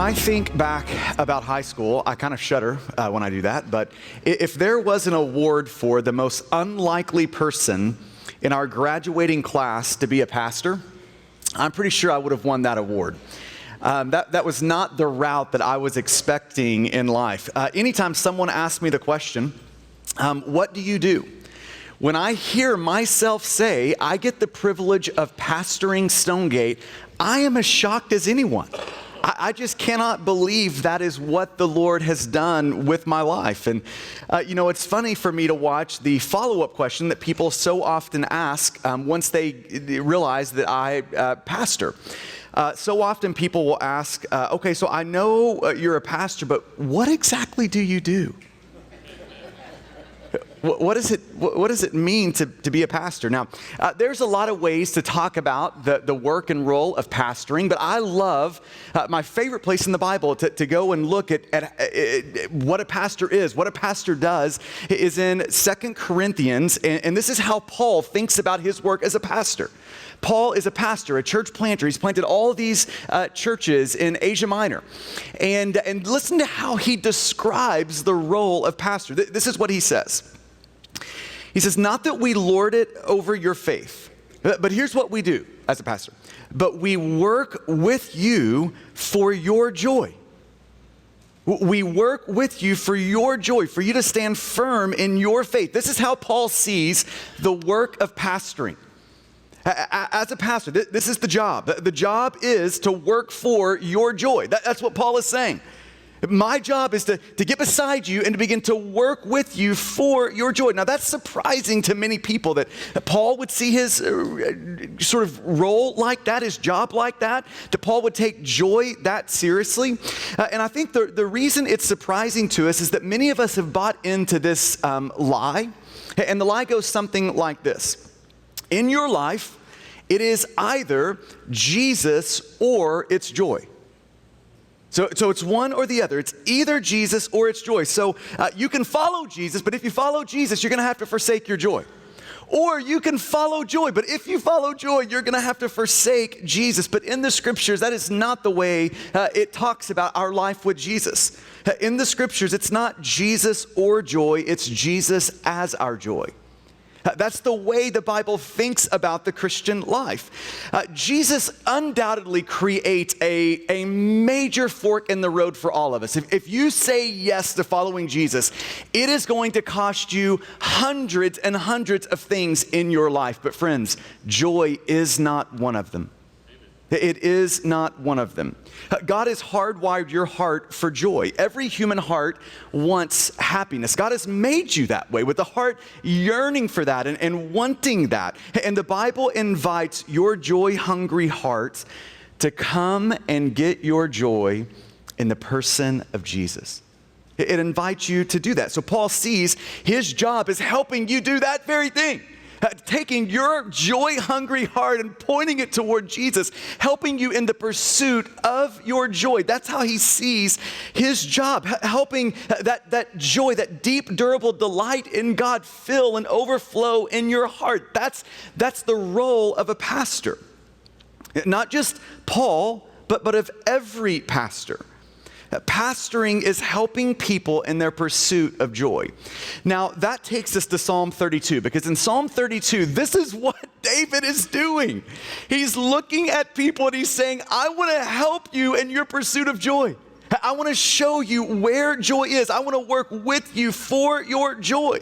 I think back about high school, I kind of shudder when I do that, but if there was an award for the most unlikely person in our graduating class to be a pastor, I'm pretty sure I would have won that award. That was not the route that I was expecting in life. Anytime someone asks me the question, what do you do? When I hear myself say, I get the privilege of pastoring Stonegate, I am as shocked as anyone. I just cannot believe that is what the Lord has done with my life. And, it's funny for me to watch the follow-up question that people so often ask once they realize that I pastor. So often people will ask, okay, so I know you're a pastor, but what exactly do you do? What does it mean to be a pastor? Now, there's a lot of ways to talk about the work and role of pastoring, but I love my favorite place in the Bible to go and look at what a pastor is, what a pastor does, is in 2 Corinthians, and this is how Paul thinks about his work as a pastor. Paul is a pastor, a church planter. He's planted all these churches in Asia Minor. And listen to how he describes the role of pastor. This is what he says. He says, not that we lord it over your faith, but here's what we do as a pastor. But we work with you for your joy. We work with you for your joy, for you to stand firm in your faith. This is how Paul sees the work of pastoring. As a pastor, this is the job. The job is to work for your joy. That's what Paul is saying. My job is to get beside you and to begin to work with you for your joy. Now, that's surprising to many people that Paul would see his sort of role like that, his job like that Paul would take joy that seriously. And I think the reason it's surprising to us is that many of us have bought into this lie. And the lie goes something like this. In your life, it is either Jesus or it's joy. So it's one or the other. It's either Jesus or it's joy. So you can follow Jesus, but if you follow Jesus, you're going to have to forsake your joy. Or you can follow joy, but if you follow joy, you're going to have to forsake Jesus. But in the scriptures, that is not the way it talks about our life with Jesus. In the scriptures, it's not Jesus or joy, it's Jesus as our joy. That's the way the Bible thinks about the Christian life. Jesus undoubtedly creates a major fork in the road for all of us. If you say yes to following Jesus, it is going to cost you hundreds and hundreds of things in your life. But friends, joy is not one of them. It is not one of them. God has hardwired your heart for joy. Every human heart wants happiness. God has made you that way, with the heart yearning for that and wanting that. And the Bible invites your joy-hungry heart to come and get your joy in the person of Jesus. It invites you to do that. So Paul sees his job as helping you do that very thing. Taking your joy-hungry heart and pointing it toward Jesus, helping you in the pursuit of your joy. That's how he sees his job, helping that joy, that deep, durable delight in God fill and overflow in your heart. That's the role of a pastor. Not just Paul, but of every pastor. Pastoring is helping people in their pursuit of joy. Now, that takes us to Psalm 32, because in Psalm 32, this is what David is doing. He's looking at people and he's saying, I want to help you in your pursuit of joy. I want to show you where joy is. I want to work with you for your joy.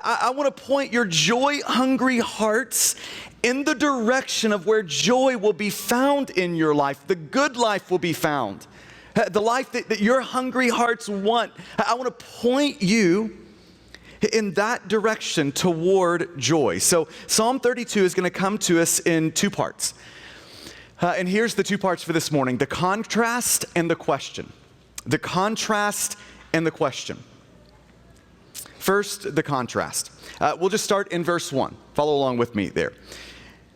I want to point your joy-hungry hearts in the direction of where joy will be found in your life. The good life will be found. The life that your hungry hearts want. I want to point you in that direction toward joy. So Psalm 32 is going to come to us in two parts. And here's the two parts for this morning: the contrast and the question. The contrast and the question. First, the contrast. We'll just start in verse 1. Follow along with me there.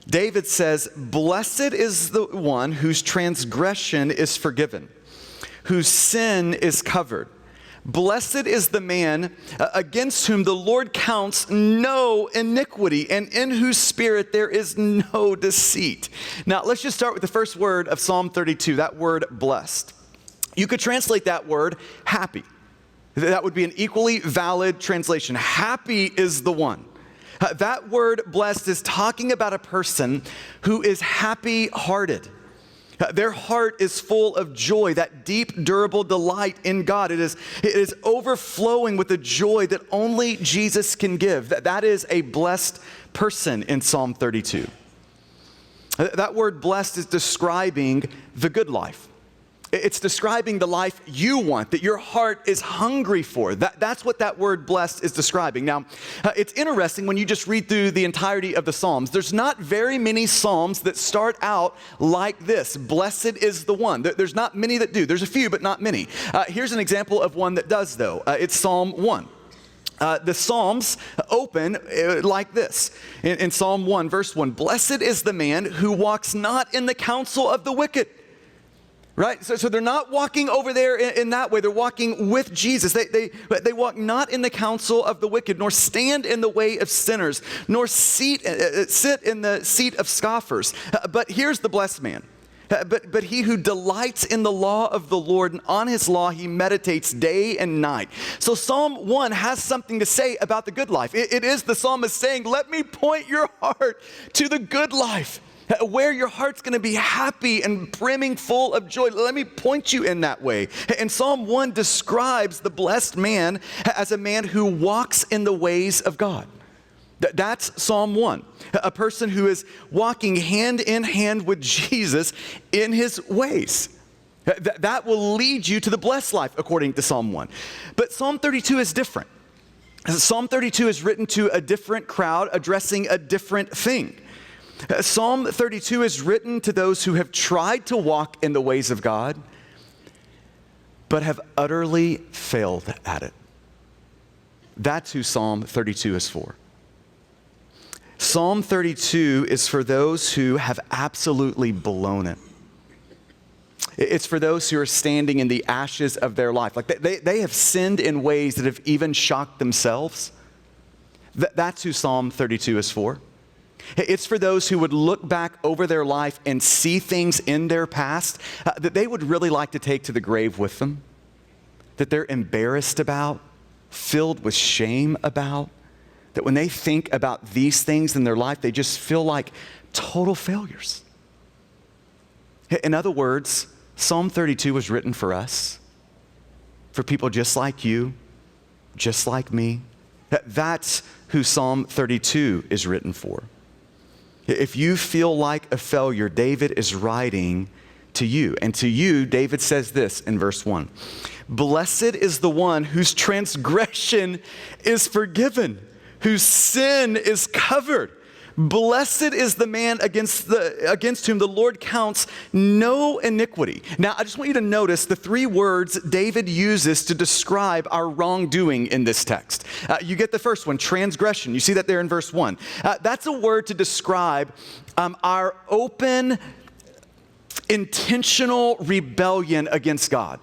David says, "Blessed is the one whose transgression is forgiven, whose sin is covered. Blessed is the man against whom the Lord counts no iniquity, and in whose spirit there is no deceit." Now, let's just start with the first word of Psalm 32, that word blessed. You could translate that word happy. That would be an equally valid translation. Happy is the one. That word blessed is talking about a person who is happy-hearted. Their heart is full of joy, that deep, durable delight in God. It is overflowing with the joy that only Jesus can give. That is a blessed person in Psalm 32. That word blessed is describing the good life. It's describing the life you want, that your heart is hungry for. That's what that word blessed is describing. Now, it's interesting when you just read through the entirety of the Psalms. There's not very many Psalms that start out like this. Blessed is the one. There's not many that do. There's a few, but not many. Here's an example of one that does, though. It's Psalm 1. The Psalms open like this. In Psalm 1, verse 1, Blessed is the man who walks not in the counsel of the wicked. Right? So they're not walking over there in that way. They're walking with Jesus. They walk not in the counsel of the wicked, nor stand in the way of sinners, nor sit in the seat of scoffers. But here's the blessed man. But he who delights in the law of the Lord, and on his law he meditates day and night. So Psalm 1 has something to say about the good life. It is the psalmist saying, let me point your heart to the good life, where your heart's going to be happy and brimming full of joy. Let me point you in that way. And Psalm 1 describes the blessed man as a man who walks in the ways of God. That's Psalm 1, a person who is walking hand in hand with Jesus in his ways. That will lead you to the blessed life, according to Psalm 1. But Psalm 32 is different. Psalm 32 is written to a different crowd addressing a different thing. Psalm 32 is written to those who have tried to walk in the ways of God, but have utterly failed at it. That's who Psalm 32 is for. Psalm 32 is for those who have absolutely blown it. It's for those who are standing in the ashes of their life. Like they have sinned in ways that have even shocked themselves. That's who Psalm 32 is for. It's for those who would look back over their life and see things in their past that they would really like to take to the grave with them, that they're embarrassed about, filled with shame about, that when they think about these things in their life, they just feel like total failures. In other words, Psalm 32 was written for us, for people just like you, just like me. That's who Psalm 32 is written for. If you feel like a failure, David is writing to you. And to you, David says this in verse 1. Blessed is the one whose transgression is forgiven, whose sin is covered. Blessed is the man against whom the Lord counts no iniquity. Now, I just want you to notice the three words David uses to describe our wrongdoing in this text. You get the first one, transgression. You see that there in verse 1. That's a word to describe our open, intentional rebellion against God.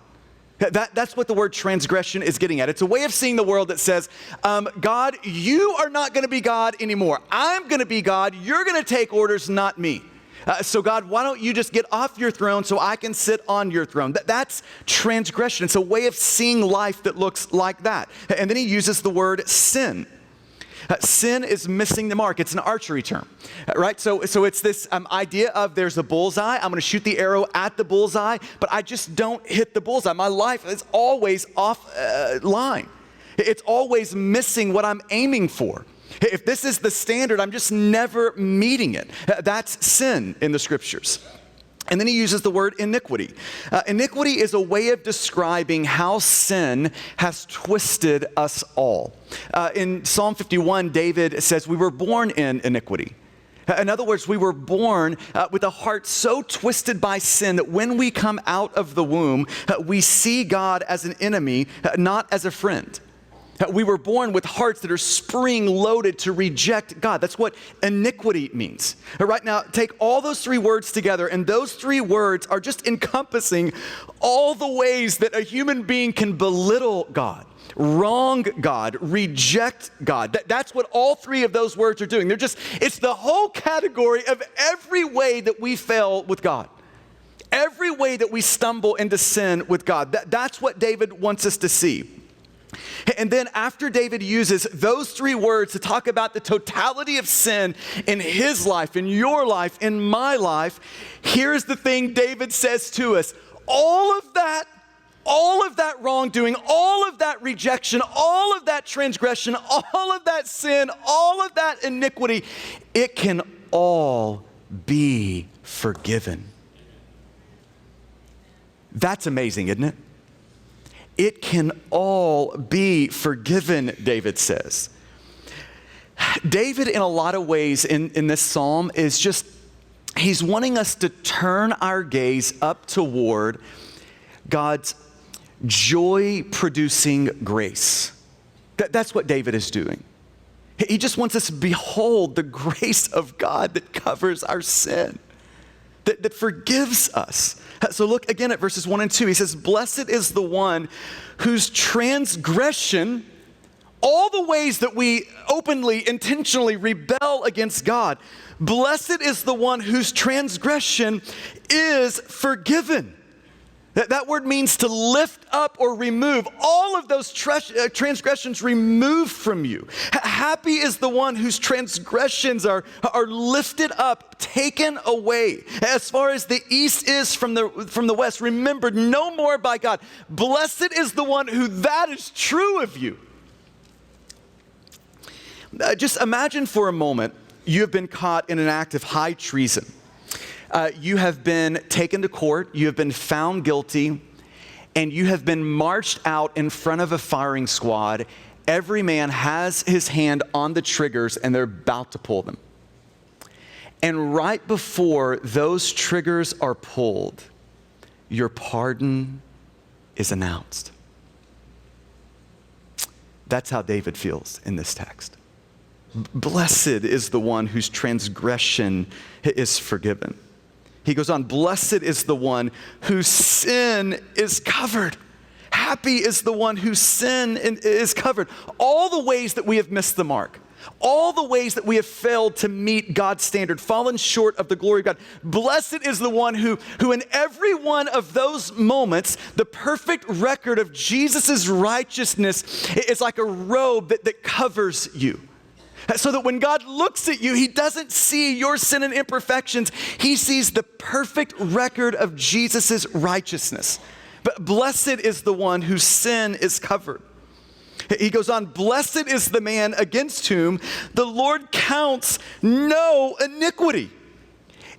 That's what the word transgression is getting at. It's a way of seeing the world that says, God, you are not going to be God anymore. I'm going to be God. You're going to take orders, not me. So God, why don't you just get off your throne so I can sit on your throne? That's transgression. It's a way of seeing life that looks like that. And then he uses the word sin. Sin is missing the mark. It's an archery term, right? So it's this idea of there's a bullseye. I'm going to shoot the arrow at the bullseye, but I just don't hit the bullseye. My life is always off line. It's always missing what I'm aiming for. If this is the standard, I'm just never meeting it. That's sin in the scriptures. And then he uses the word iniquity. Iniquity is a way of describing how sin has twisted us all. In Psalm 51, David says, we were born in iniquity. In other words, we were born with a heart so twisted by sin that when we come out of the womb, we see God as an enemy, not as a friend. We were born with hearts that are spring-loaded to reject God. That's what iniquity means. Right now, take all those three words together, and those three words are just encompassing all the ways that a human being can belittle God, wrong God, reject God. That's what all three of those words are doing. It's the whole category of every way that we fail with God. every way that we stumble into sin with God. That's what David wants us to see. And then after David uses those three words to talk about the totality of sin in his life, in your life, in my life, here's the thing David says to us. All of that wrongdoing, all of that rejection, all of that transgression, all of that sin, all of that iniquity, it can all be forgiven. That's amazing, isn't it? It can all be forgiven, David says. David, in a lot of ways in this psalm, is just, he's wanting us to turn our gaze up toward God's joy-producing grace. That's what David is doing. He just wants us to behold the grace of God that covers our sin, that forgives us. So look again at verses 1 and 2. He says, blessed is the one whose transgression, all the ways that we openly, intentionally rebel against God, blessed is the one whose transgression is forgiven. That word means to lift up or remove. All of those transgressions removed from you. Happy is the one whose transgressions are lifted up, taken away. As far as the east is from the west, remembered no more by God. Blessed is the one who that is true of you. Just imagine for a moment you have been caught in an act of high treason. You have been taken to court, you have been found guilty, and you have been marched out in front of a firing squad. Every man has his hand on the triggers and they're about to pull them. And right before those triggers are pulled, your pardon is announced. That's how David feels in this text. Blessed is the one whose transgression is forgiven. He goes on, blessed is the one whose sin is covered. Happy is the one whose sin is covered. All the ways that we have missed the mark, all the ways that we have failed to meet God's standard, fallen short of the glory of God. Blessed is the one who in every one of those moments, the perfect record of Jesus' righteousness is like a robe that covers you. So that when God looks at you, he doesn't see your sin and imperfections. He sees the perfect record of Jesus' righteousness. But blessed is the one whose sin is covered. He goes on, blessed is the man against whom the Lord counts no iniquity.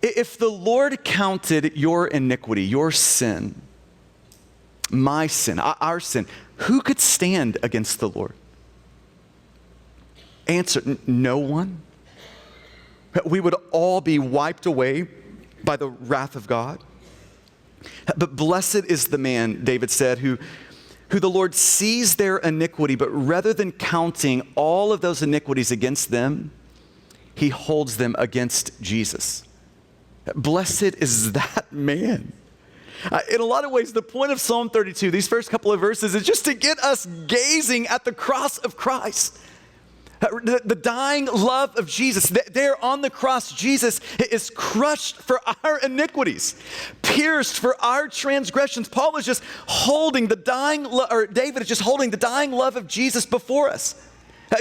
If the Lord counted your iniquity, your sin, my sin, our sin, who could stand against the Lord? Answer, no one. We would all be wiped away by the wrath of God. But blessed is the man, David said, who the Lord sees their iniquity, but rather than counting all of those iniquities against them, he holds them against Jesus. Blessed is that man. In a lot of ways, the point of Psalm 32, these first couple of verses, is just to get us gazing at the cross of Christ. The dying love of Jesus. There on the cross, Jesus is crushed for our iniquities, pierced for our transgressions. Paul is just holding David is just holding the dying love of Jesus before us,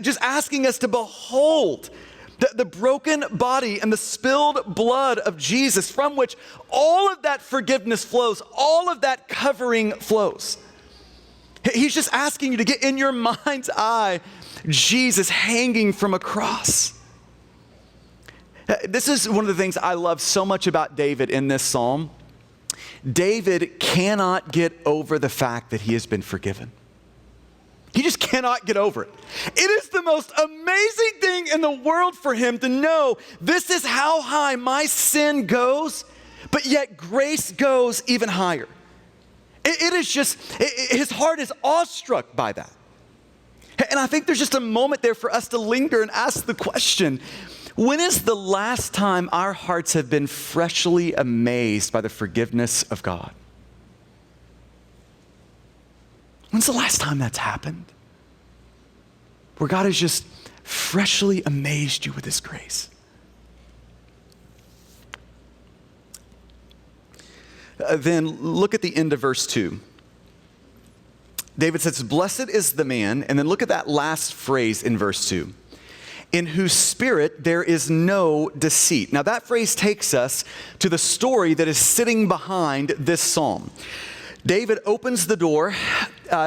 just asking us to behold the broken body and the spilled blood of Jesus, from which all of that forgiveness flows, all of that covering flows. He's just asking you to get in your mind's eye Jesus hanging from a cross. This is one of the things I love so much about David in this psalm. David cannot get over the fact that he has been forgiven. He just cannot get over it. It is the most amazing thing in the world for him to know this is how high my sin goes, but yet grace goes even higher. It is just, his heart is awestruck by that. And I think there's just a moment there for us to linger and ask the question, when is the last time our hearts have been freshly amazed by the forgiveness of God? When's the last time that's happened? Where God has just freshly amazed you with his grace. then look at the end of verse 2. David says, blessed is the man, and then look at that last phrase in verse 2, in whose spirit there is no deceit. Now that phrase takes us to the story that is sitting behind this psalm. David opens the door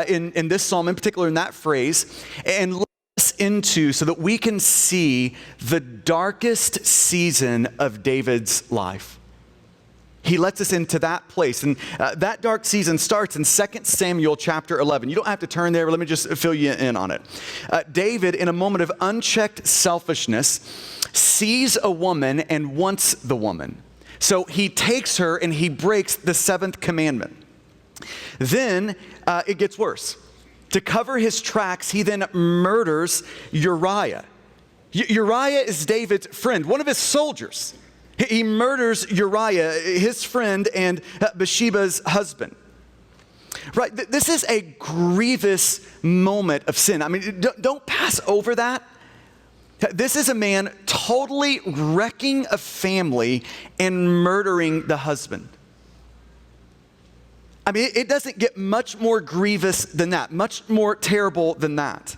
in this psalm, in particular in that phrase, and lets us into so that we can see the darkest season of David's life. He lets us into that place. And that dark season starts in 2 Samuel chapter 11. You don't have to turn there, but let me just fill you in on it. David, in a moment of unchecked selfishness, sees a woman and wants the woman. So he takes her and he breaks the seventh commandment. Then it gets worse. To cover his tracks, he then murders Uriah. Uriah is David's friend, one of his soldiers. He murders Uriah, his friend, and Bathsheba's husband. Right? This is a grievous moment of sin. I mean, don't pass over that. This is a man totally wrecking a family and murdering the husband. I mean, it doesn't get much more grievous than that, much more terrible than that.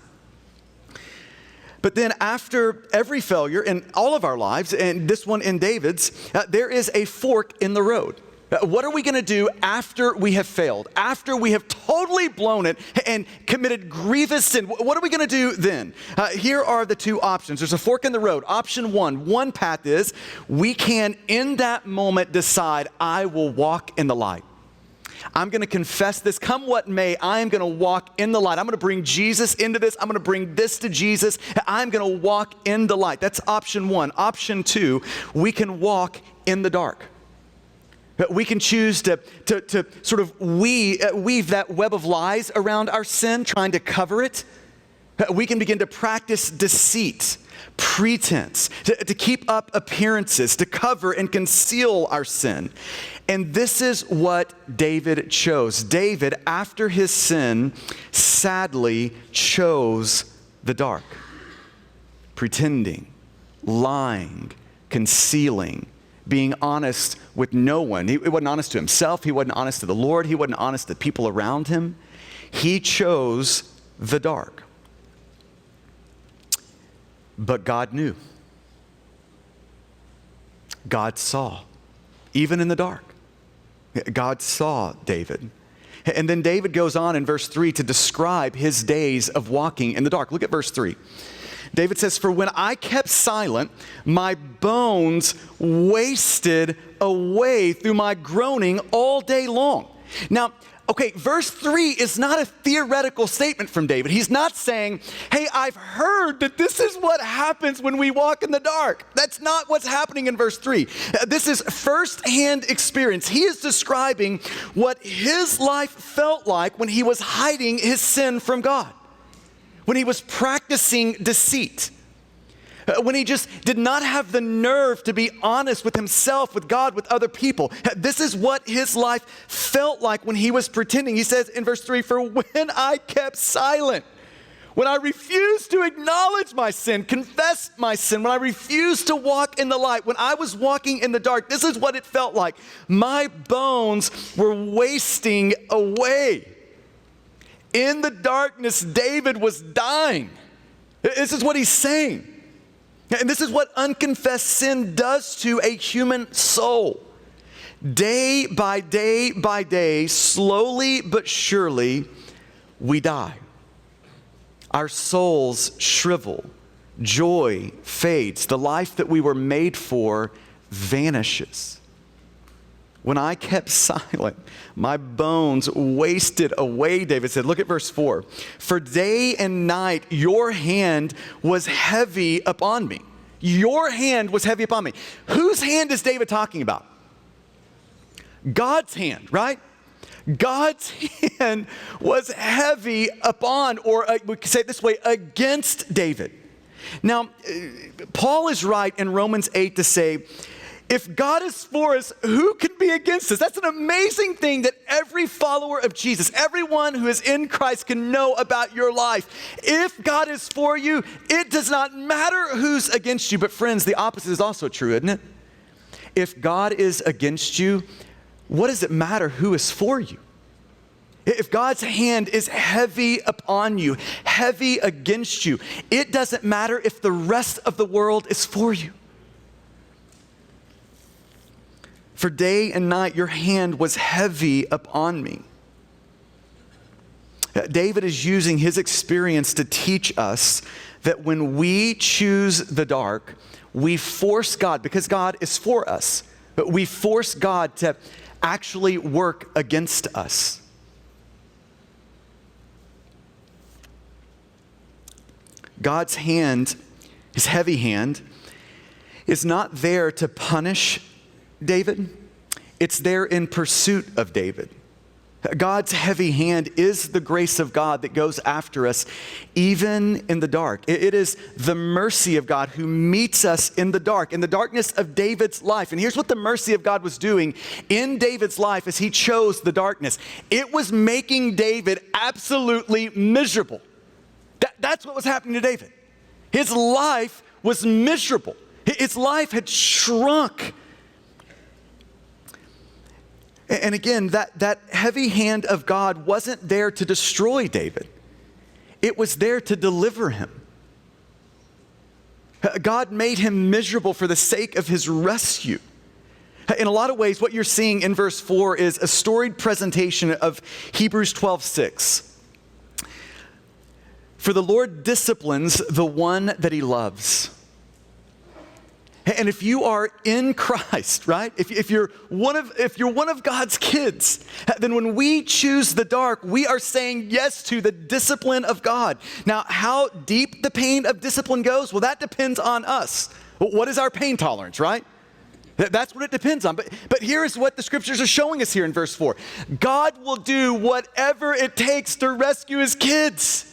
But then after every failure in all of our lives, and this one in David's, there is a fork in the road. What are we going to do after we have failed? After we have totally blown it and committed grievous sin? What are we going to do then? Here are the two options. There's a fork in the road. Option one path is we can in that moment decide, I will walk in the light. I'm going to confess this. Come what may, I am going to walk in the light. I'm going to bring Jesus into this. I'm going to bring this to Jesus. I'm going to walk in the light. That's option one. Option two, we can walk in the dark. We can choose to sort of weave that web of lies around our sin, trying to cover it. We can begin to practice deceit, pretense, to keep up appearances, to cover and conceal our sin. And this is what David chose. David, after his sin, sadly chose the dark. Pretending, lying, concealing, being honest with no one. He wasn't honest to himself. He wasn't honest to the Lord. He wasn't honest to people around him. He chose the dark. But God knew. God saw, even in the dark. God saw David. And then David goes on in verse 3 to describe his days of walking in the dark. Look at verse 3. David says, for when I kept silent, my bones wasted away through my groaning all day long. Now, okay, verse 3 is not a theoretical statement from David. He's not saying, hey, I've heard that this is what happens when we walk in the dark. That's not what's happening in verse 3. This is firsthand experience. He is describing what his life felt like when he was hiding his sin from God, when he was practicing deceit, when he just did not have the nerve to be honest with himself, with God, with other people. This is what his life felt like when he was pretending. He says in verse 3, for when I kept silent, when I refused to acknowledge my sin, confess my sin, when I refused to walk in the light, when I was walking in the dark, this is what it felt like. My bones were wasting away. In the darkness, David was dying. This is what he's saying. And this is what unconfessed sin does to a human soul. Day by day by day, slowly but surely, we die. Our souls shrivel. Joy fades. The life that we were made for vanishes. When I kept silent, my bones wasted away, David said. Look at verse 4. For day and night, your hand was heavy upon me. Your hand was heavy upon me. Whose hand is David talking about? God's hand, right? God's hand was heavy upon, or we could say it this way, against David. Now, Paul is right in Romans 8 to say, if God is for us, who can be against us? That's an amazing thing that every follower of Jesus, everyone who is in Christ can know about your life. If God is for you, it does not matter who's against you. But friends, the opposite is also true, isn't it? If God is against you, what does it matter who is for you? If God's hand is heavy upon you, heavy against you, it doesn't matter if the rest of the world is for you. For day and night, your hand was heavy upon me. David is using his experience to teach us that when we choose the dark, we force God, because God is for us, but we force God to actually work against us. God's hand, his heavy hand, is not there to punish David. It's there in pursuit of David. God's heavy hand is the grace of God that goes after us even in the dark. It is the mercy of God who meets us in the dark, in the darkness of David's life. And here's what the mercy of God was doing in David's life as he chose the darkness. It was making David absolutely miserable. That's what was happening to David. His life was miserable. His life had shrunk. And again, that heavy hand of God wasn't there to destroy David. It was there to deliver him. God made him miserable for the sake of his rescue. In a lot of ways, what you're seeing in verse 4 is a storied presentation of Hebrews 12:6. For the Lord disciplines the one that he loves. And if you are in Christ, right? If you're one of God's kids, then when we choose the dark, we are saying yes to the discipline of God. Now, how deep the pain of discipline goes, well, that depends on us. What is our pain tolerance, right? That's what it depends on. But here is what the scriptures are showing us here in verse 4. God will do whatever it takes to rescue his kids.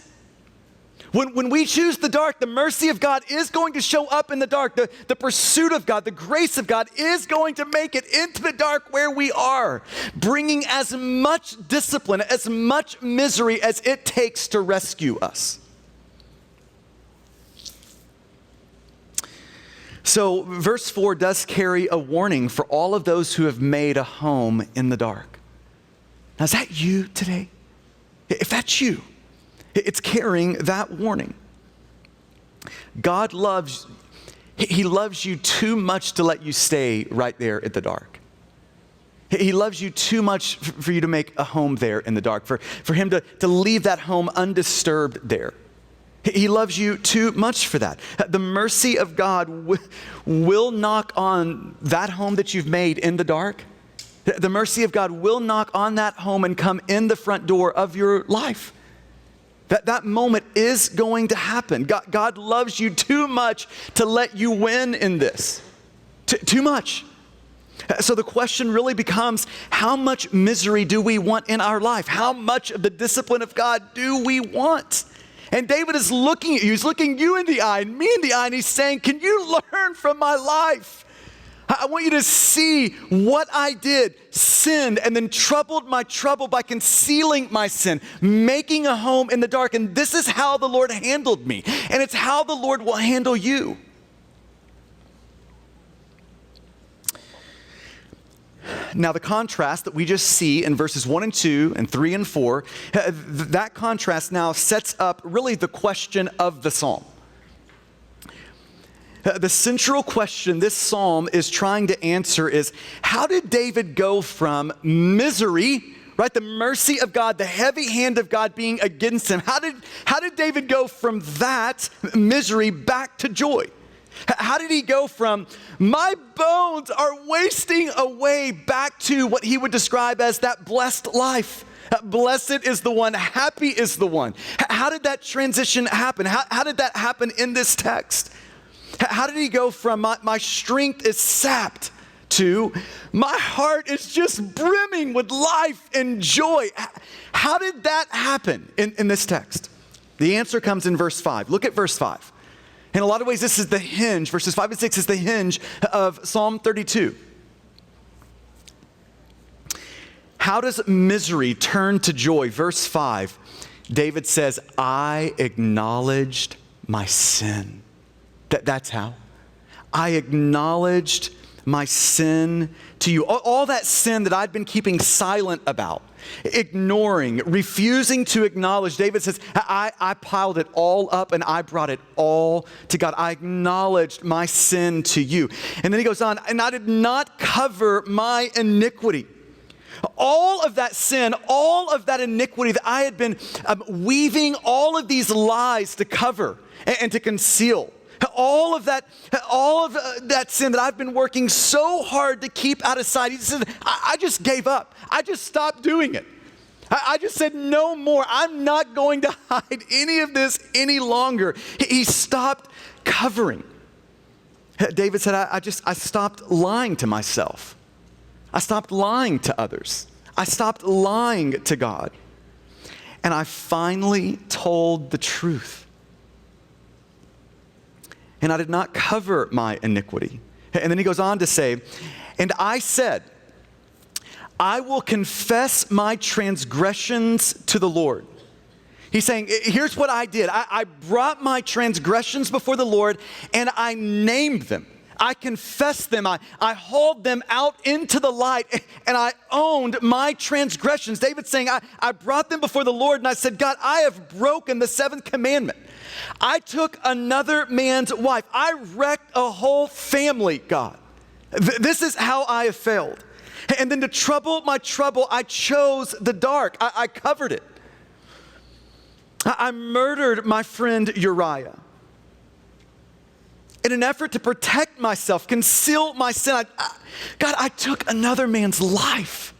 When we choose the dark, the mercy of God is going to show up in the dark. The pursuit of God, the grace of God is going to make it into the dark where we are, bringing as much discipline, as much misery as it takes to rescue us. So verse 4 does carry a warning for all of those who have made a home in the dark. Now, is that you today? If that's you, it's carrying that warning. God loves, he loves you too much to let you stay right there in the dark. He loves you too much for you to make a home there in the dark, for him to leave that home undisturbed there. He loves you too much for that. The mercy of God will knock on that home that you've made in the dark. The mercy of God will knock on that home and come in the front door of your life. That moment is going to happen. God loves you too much to let you win in this. Too much. So the question really becomes, how much misery do we want in our life? How much of the discipline of God do we want? And David is looking at you. He's looking you in the eye and me in the eye, and he's saying, can you learn from my life? I want you to see what I did, sinned, and then troubled my trouble by concealing my sin, making a home in the dark. And this is how the Lord handled me. And it's how the Lord will handle you. Now, the contrast that we just see in verses 1 and 2 and 3 and 4, that contrast now sets up really the question of the psalm. The central question this psalm is trying to answer is, how did David go from misery, right, the mercy of God, the heavy hand of God being against him, how did David go from that misery back to joy? How did he go from my bones are wasting away back to what he would describe as that blessed life? Blessed is the one, happy is the one. How did that transition happen? How did that happen in this text? How did he go from my strength is sapped to my heart is just brimming with life and joy? How did that happen in this text? The answer comes in verse 5. Look at verse 5. In a lot of ways, this is the hinge. Verses 5 and 6 is the hinge of Psalm 32. How does misery turn to joy? Verse 5, David says, I acknowledged my sin. That's how. I acknowledged my sin to you. All that sin that I'd been keeping silent about, ignoring, refusing to acknowledge. David says, I piled it all up and I brought it all to God. I acknowledged my sin to you. And then he goes on, and I did not cover my iniquity. All of that sin, all of that iniquity that I had been weaving all of these lies to cover and to conceal. All of that sin that I've been working so hard to keep out of sight. He said, I just gave up. I just stopped doing it. I just said, no more. I'm not going to hide any of this any longer. He stopped covering. David said, I stopped lying to myself. I stopped lying to others. I stopped lying to God. And I finally told the truth. And I did not cover my iniquity. And then he goes on to say, and I said, I will confess my transgressions to the Lord. He's saying, here's what I did. I brought my transgressions before the Lord and I named them. I confessed them. I hauled them out into the light and I owned my transgressions. David's saying, I brought them before the Lord and I said, God, I have broken the seventh commandment. I took another man's wife. I wrecked a whole family, God. This is how I have failed. And then to trouble my trouble, I chose the dark. I covered it. I murdered my friend Uriah. In an effort to protect myself, conceal my sin, God, I took another man's life.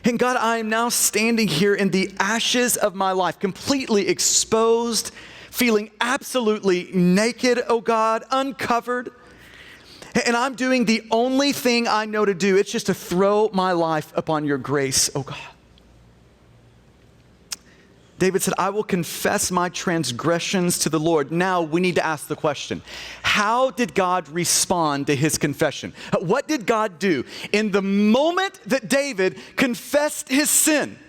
And God, I am now standing here in the ashes of my life, completely exposed, feeling absolutely naked, oh God, uncovered. And I'm doing the only thing I know to do. It's just to throw my life upon your grace, oh God. David said, I will confess my transgressions to the Lord. Now we need to ask the question, how did God respond to his confession? What did God do? In the moment that David confessed his sin,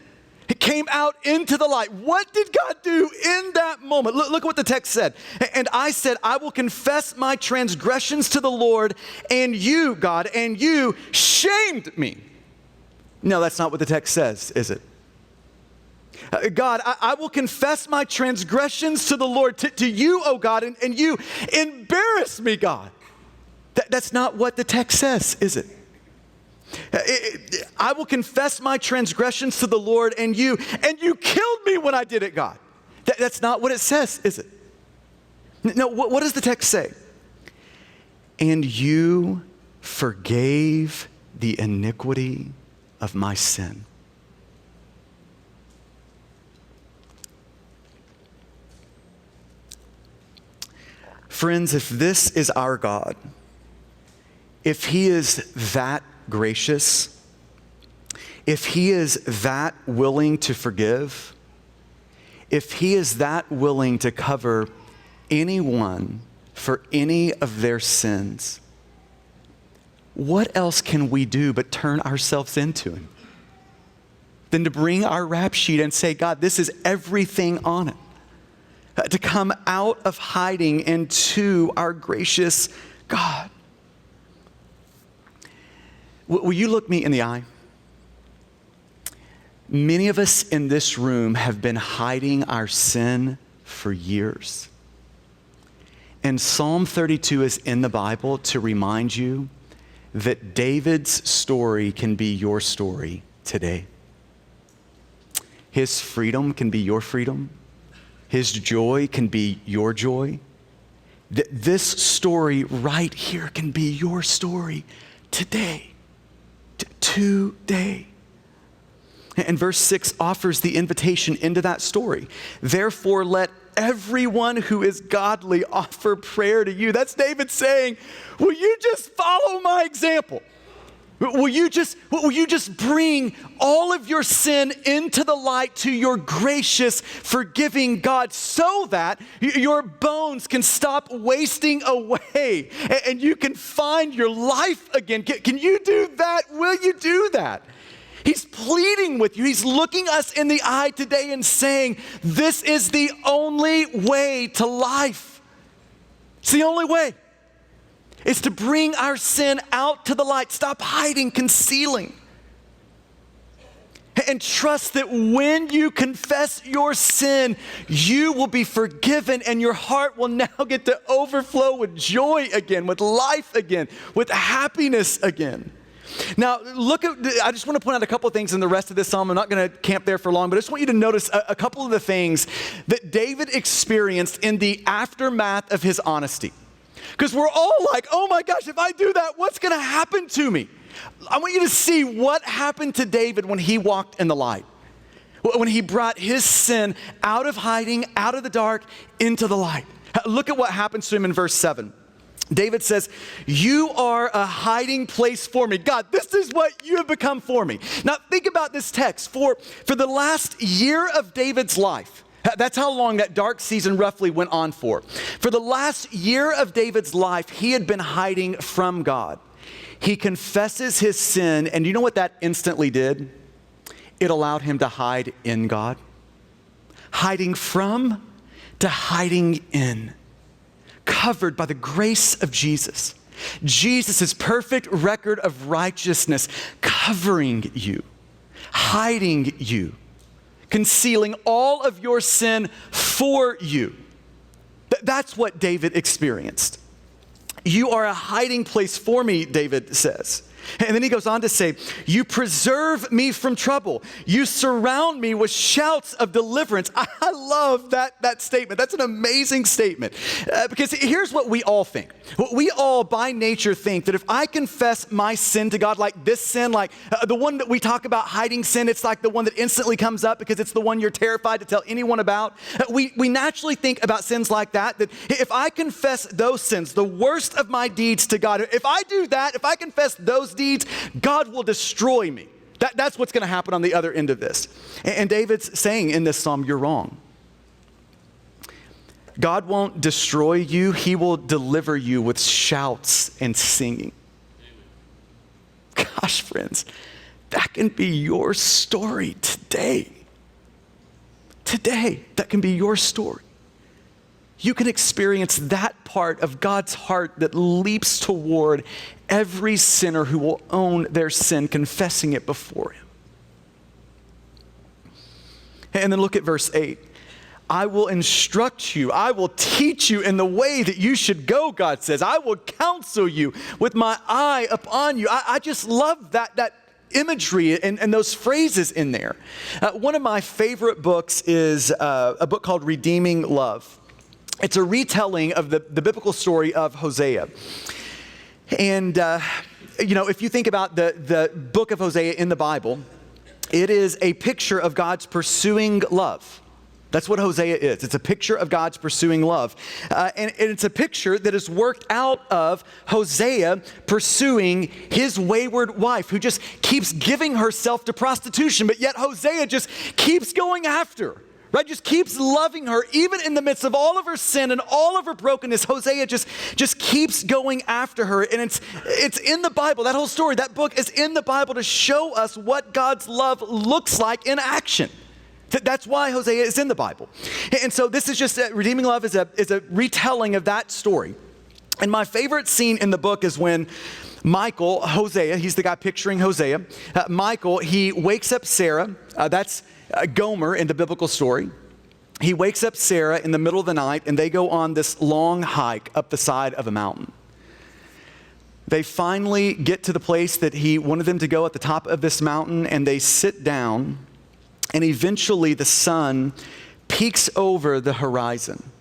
it came out into the light. What did God do in that moment? Look what the text said. And I said, I will confess my transgressions to the Lord, and you, God, and you shamed me. No, that's not what the text says, is it? God, I will confess my transgressions to the Lord, to you, oh God, and you embarrass me, God. That's not what the text says, is it? I will confess my transgressions to the Lord, and you killed me when I did it, God. That's not what it says, is it? No, what does the text say? And you forgave the iniquity of my sin. Friends, if this is our God, if he is that gracious, if he is that willing to forgive, if he is that willing to cover anyone for any of their sins, what else can we do but turn ourselves into him? Than to bring our rap sheet and say, God, this is everything on it. To come out of hiding into our gracious God. Will you look me in the eye? Many of us in this room have been hiding our sin for years. And Psalm 32 is in the Bible to remind you that David's story can be your story today. His freedom can be your freedom. His joy can be your joy. This story right here can be your story today. Today. And verse 6 offers the invitation into that story. Therefore, let everyone who is godly offer prayer to you. That's David saying, will you just follow my example? Will you just bring all of your sin into the light to your gracious, forgiving God so that your bones can stop wasting away and you can find your life again? Can you do that? Will you do that? He's pleading with you. He's looking us in the eye today and saying, this is the only way to life. It's the only way. It's to bring our sin out to the light. Stop hiding, concealing. And trust that when you confess your sin, you will be forgiven and your heart will now get to overflow with joy again, with life again, with happiness again. Now, I just want to point out a couple of things in the rest of this psalm. I'm not going to camp there for long, but I just want you to notice a couple of the things that David experienced in the aftermath of his honesty. Because we're all like, oh my gosh, if I do that, what's going to happen to me? I want you to see what happened to David when he walked in the light. When he brought his sin out of hiding, out of the dark, into the light. Look at what happens to him in verse 7. David says, you are a hiding place for me. God, this is what you have become for me. Now think about this text. For the last year of David's life, that's how long that dark season roughly went on for. For the last year of David's life, he had been hiding from God. He confesses his sin, and you know what that instantly did? It allowed him to hide in God. Hiding from to hiding in. Covered by the grace of Jesus. Jesus' perfect record of righteousness covering you, hiding you, concealing all of your sin for you. That's what David experienced. You are a hiding place for me, David says. And then he goes on to say, you preserve me from trouble. You surround me with shouts of deliverance. I love that statement. That's an amazing statement. Because here's what we all think. We all by nature think that if I confess my sin to God, like this sin, like the one that we talk about hiding sin, it's like the one that instantly comes up because it's the one you're terrified to tell anyone about. We naturally think about sins like that if I confess those sins, the worst of my deeds to God, if I do that, if I confess those deeds, God will destroy me. That's what's going to happen on the other end of this. And David's saying in this psalm, you're wrong. God won't destroy you. He will deliver you with shouts and singing. Gosh, friends, that can be your story today. Today, that can be your story. You can experience that part of God's heart that leaps toward every sinner who will own their sin, confessing it before him. And then look at verse 8. I will instruct you. I will teach you in the way that you should go, God says. I will counsel you with my eye upon you. I just love that imagery and those phrases in there. One of my favorite books is a book called Redeeming Love. It's a retelling of the biblical story of Hosea. And, if you think about the book of Hosea in the Bible, it is a picture of God's pursuing love. That's what Hosea is. It's a picture of God's pursuing love. And it's a picture that is worked out of Hosea pursuing his wayward wife who just keeps giving herself to prostitution, but yet Hosea just keeps going after her. Right, just keeps loving her, even in the midst of all of her sin and all of her brokenness. Hosea just keeps going after her, and it's in the Bible. That whole story, that book is in the Bible to show us what God's love looks like in action. That's why Hosea is in the Bible. And so this is just Redeeming Love is a retelling of that story. And my favorite scene in the book is when Michael, Hosea, he's the guy picturing Hosea. Michael, he wakes up Sarah. That's Gomer in the biblical story. He wakes up Sarah in the middle of the night and they go on this long hike up the side of a mountain. They finally get to the place that he wanted them to go at the top of this mountain, and they sit down, and eventually the sun peeks over the horizon.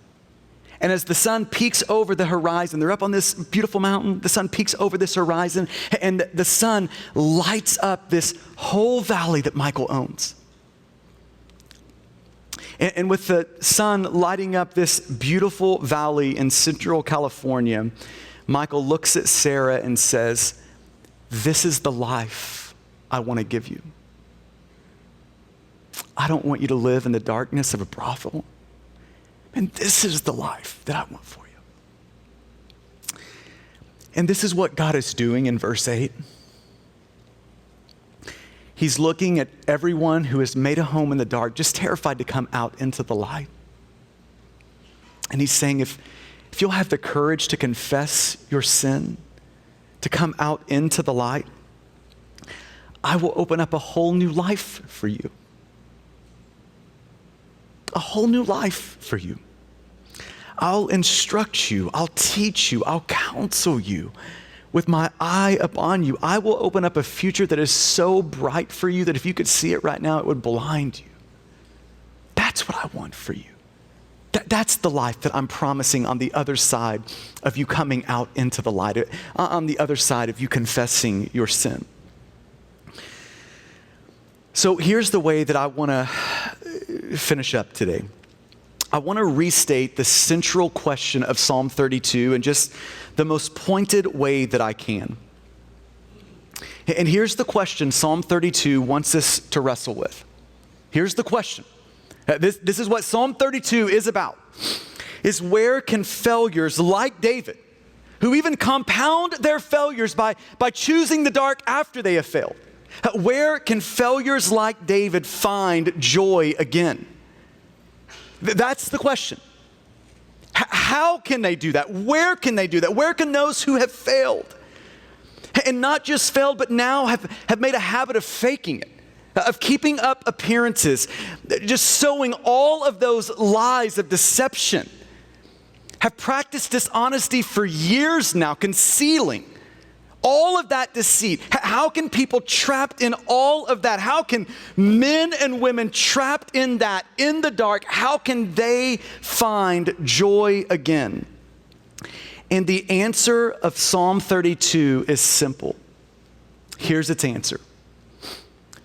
And as the sun peeks over the horizon, they're up on this beautiful mountain, the sun peeks over this horizon, and the sun lights up this whole valley that Michael owns. And with the sun lighting up this beautiful valley in Central California, Michael looks at Sarah and says, "This is the life I want to give you. I don't want you to live in the darkness of a brothel. And this is the life that I want for you." And this is what God is doing in verse 8. He's looking at everyone who has made a home in the dark, just terrified to come out into the light. And he's saying, if you'll have the courage to confess your sin, to come out into the light, I will open up a whole new life for you. A whole new life for you. I'll instruct you, I'll teach you, I'll counsel you with my eye upon you. I will open up a future that is so bright for you that if you could see it right now, it would blind you. That's what I want for you. That's the life that I'm promising on the other side of you coming out into the light, on the other side of you confessing your sin. So here's the way that I want to finish up today. I want to restate the central question of Psalm 32 in just the most pointed way that I can. And here's the question Psalm 32 wants us to wrestle with. Here's the question. This is what Psalm 32 is about, is where can failures like David, who even compound their failures by choosing the dark after they have failed, where can failures like David find joy again? That's the question. How can they do that? Where can they do that? Where can those who have failed, and not just failed, but now have made a habit of faking it, of keeping up appearances, just sowing all of those lies of deception, have practiced dishonesty for years now, concealing all of that deceit? How can people trapped in all of that, how can men and women trapped in that, in the dark, how can they find joy again? And the answer of Psalm 32 is simple. Here's its answer.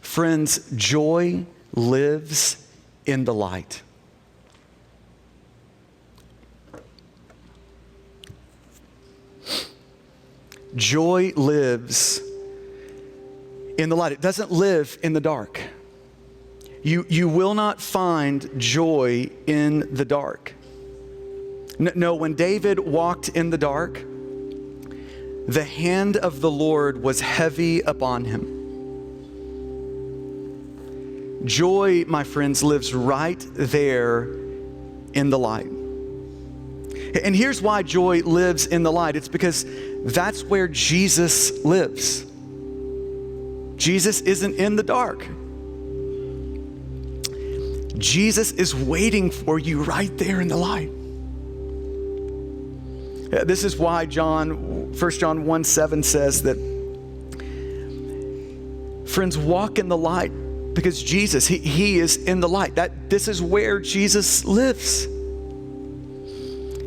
Friends, joy lives in the light. Joy lives in the light. It doesn't live in the dark. You will not find joy in the dark. No, when David walked in the dark, the hand of the Lord was heavy upon him. Joy, my friends, lives right there in the light. And here's why joy lives in the light. It's because that's where Jesus lives. Jesus isn't in the dark. Jesus is waiting for you right there in the light. This is why 1 John 1:7 says that, friends, walk in the light, because Jesus, he is in the light. This is where Jesus lives.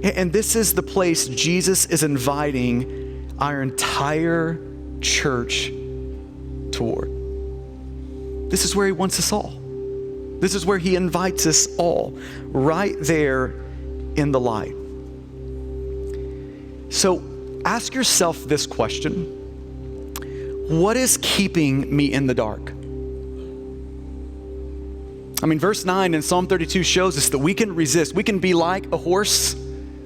And this is the place Jesus is inviting our entire church toward. This is where he wants us all. This is where he invites us all, right there in the light. So ask yourself this question: what is keeping me in the dark? I mean, verse 9 in Psalm 32 shows us that we can resist. We can be like a horse,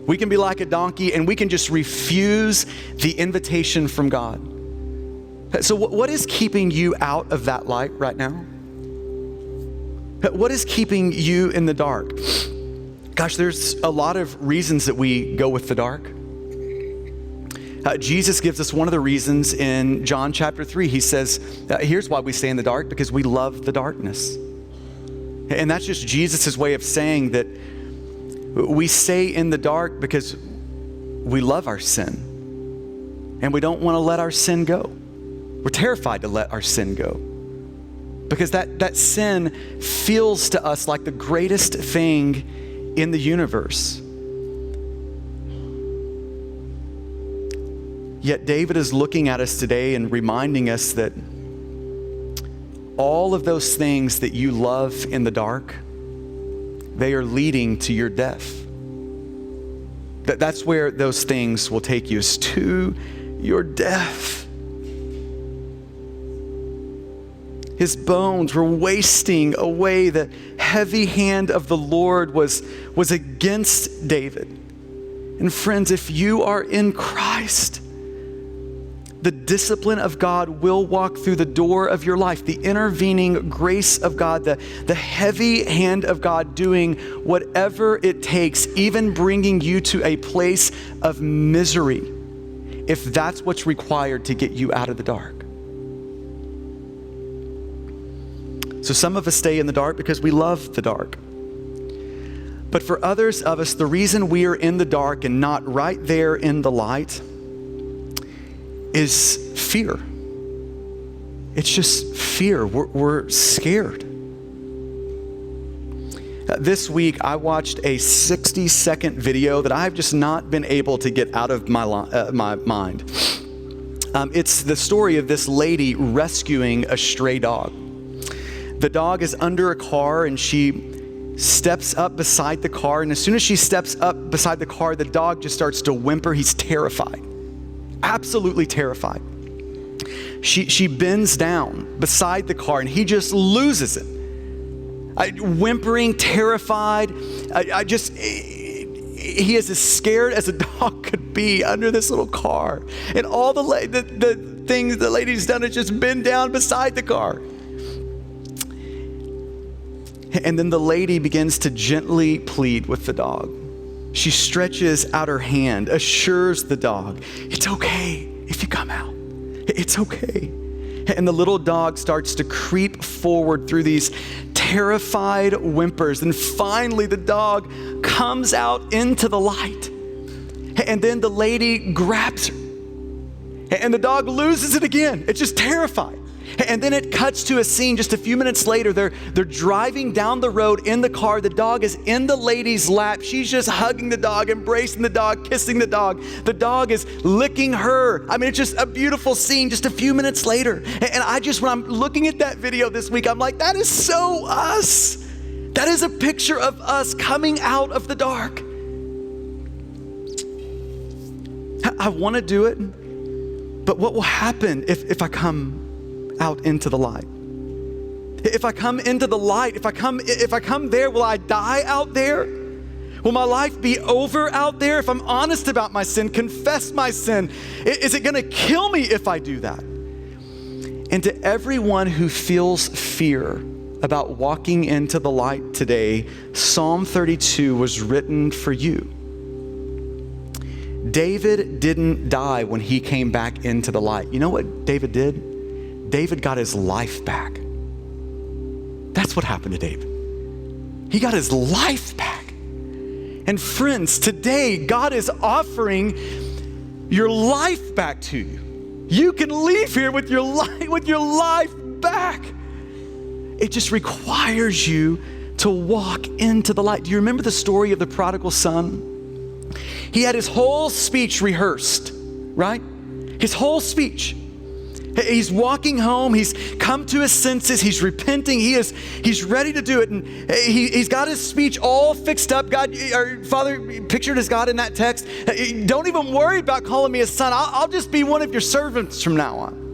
we can be like a donkey, and we can just refuse the invitation from God. So what is keeping you out of that light right now? What is keeping you in the dark? Gosh, there's a lot of reasons that we go with the dark. Jesus gives us one of the reasons in John chapter 3. He says, here's why we stay in the dark: because we love the darkness. And that's just Jesus' way of saying that we stay in the dark because we love our sin. And we don't want to let our sin go. We're terrified to let our sin go, because that sin feels to us like the greatest thing in the universe. Yet David is looking at us today and reminding us that all of those things that you love in the dark, they are leading to your death. That's where those things will take you, is to your death. His bones were wasting away. The heavy hand of the Lord was against David. And friends, if you are in Christ, the discipline of God will walk through the door of your life, the intervening grace of God, the heavy hand of God doing whatever it takes, even bringing you to a place of misery, if that's what's required to get you out of the dark. So some of us stay in the dark because we love the dark. But for others of us, the reason we are in the dark and not right there in the light is fear. It's just fear. We're scared. This week, I watched a 60-second video that I've just not been able to get out of my mind. It's the story of this lady rescuing a stray dog. The dog is under a car, and she steps up beside the car, and as soon as she steps up beside the car, the dog just starts to whimper. He's terrified, absolutely terrified. She bends down beside the car, and he just loses it. Whimpering, terrified. He is as scared as a dog could be under this little car. And all the things the lady's done is just bend down beside the car. And then the lady begins to gently plead with the dog. She stretches out her hand, assures the dog, it's okay if you come out. It's okay. And the little dog starts to creep forward through these terrified whimpers. And finally the dog comes out into the light. And then the lady grabs her. And the dog loses it again. It's just terrified. And then it cuts to a scene just a few minutes later. They're driving down the road in the car. The dog is in the lady's lap. She's just hugging the dog, embracing the dog, kissing the dog. The dog is licking her. I mean, it's just a beautiful scene just a few minutes later. And when I'm looking at that video this week, I'm like, that is so us. That is a picture of us coming out of the dark. I want to do it, but what will happen if I come out into the light? If I come into the light, if I come there, will I die out there? Will my life be over out there? If I'm honest about my sin, confess my sin, is it going to kill me if I do that? And to everyone who feels fear about walking into the light today, Psalm 32 was written for you. David didn't die when he came back into the light. You know what David did? David got his life back. That's what happened to David. He got his life back. And friends, today God is offering your life back to you. You can leave here with your life back. It just requires you to walk into the light. Do you remember the story of the prodigal son? He had his whole speech rehearsed, right? His whole speech. He's walking home. He's come to his senses. He's repenting. He's ready to do it. And he's got his speech all fixed up. God, or Father, pictured as God in that text. Don't even worry about calling me a son. I'll just be one of your servants from now on.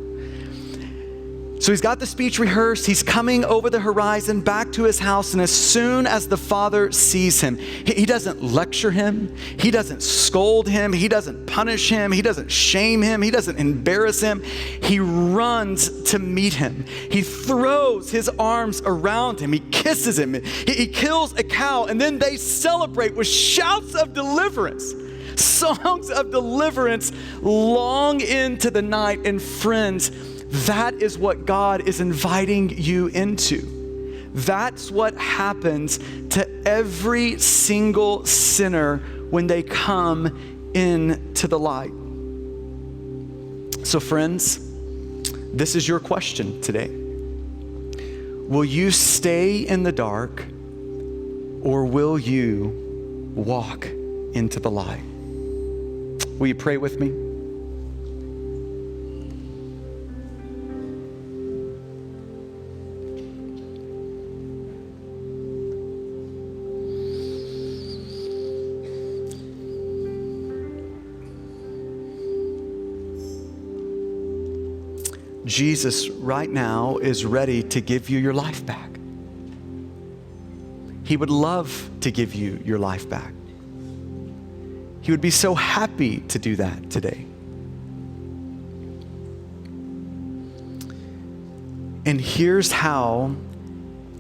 So he's got the speech rehearsed. He's coming over the horizon back to his house. And as soon as the father sees him, he doesn't lecture him. He doesn't scold him. He doesn't punish him. He doesn't shame him. He doesn't embarrass him. He runs to meet him. He throws his arms around him. He kisses him. He kills a cow. And then they celebrate with shouts of deliverance, songs of deliverance long into the night. And friends, that is what God is inviting you into. That's what happens to every single sinner when they come into the light. So friends, this is your question today. Will you stay in the dark, or will you walk into the light? Will you pray with me? Jesus right now is ready to give you your life back. He would love to give you your life back. He would be so happy to do that today. And here's how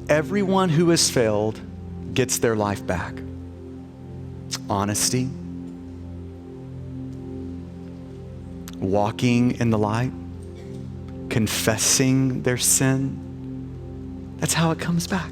everyone who has failed gets their life back. Honesty, walking in the light, confessing their sin. That's how it comes back.